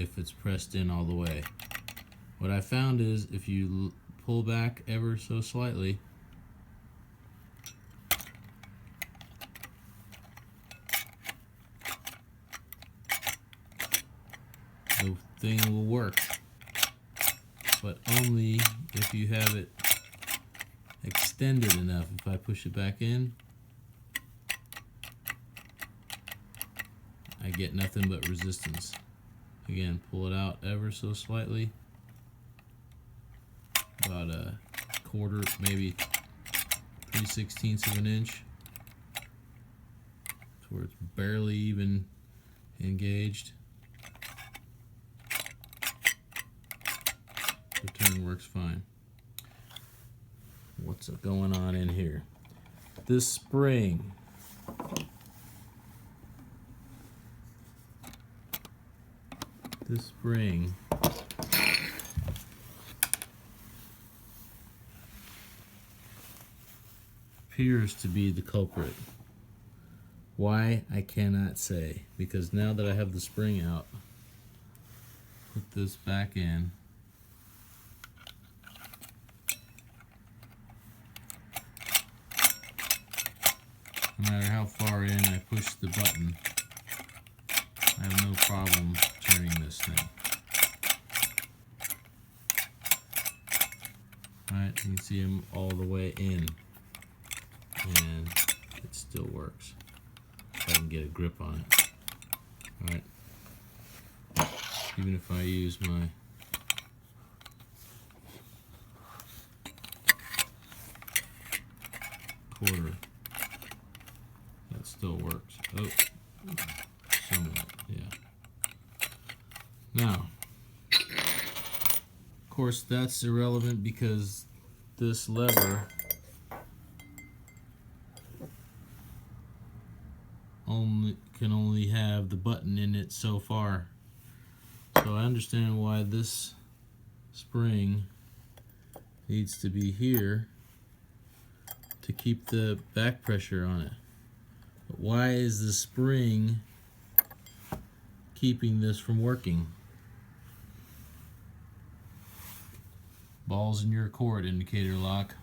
if it's pressed in all the way. What I found is if you pull back ever so slightly, the thing will work, but only if you have it extended enough. If I push it back in, I get nothing but resistance. Again, pull it out ever so slightly, about a quarter, maybe 3/16 of an inch, to where it's barely even engaged. The turn works fine. What's going on in here? This spring, appears to be the culprit. Why, I cannot say, because now that I have the spring out, put this back in, no matter how far in I push the button, I have no problem turning this thing. Alright, you can see them all the way in, and it still works. If I can get a grip on it. Alright, even if I use my quarter, that still works. Oh, somewhat, yeah. Now, of course, that's irrelevant because this lever can only have the button in it so far. So I understand why this spring needs to be here to keep the back pressure on it. But why is the spring keeping this from working? Balls in your court, indicator lock.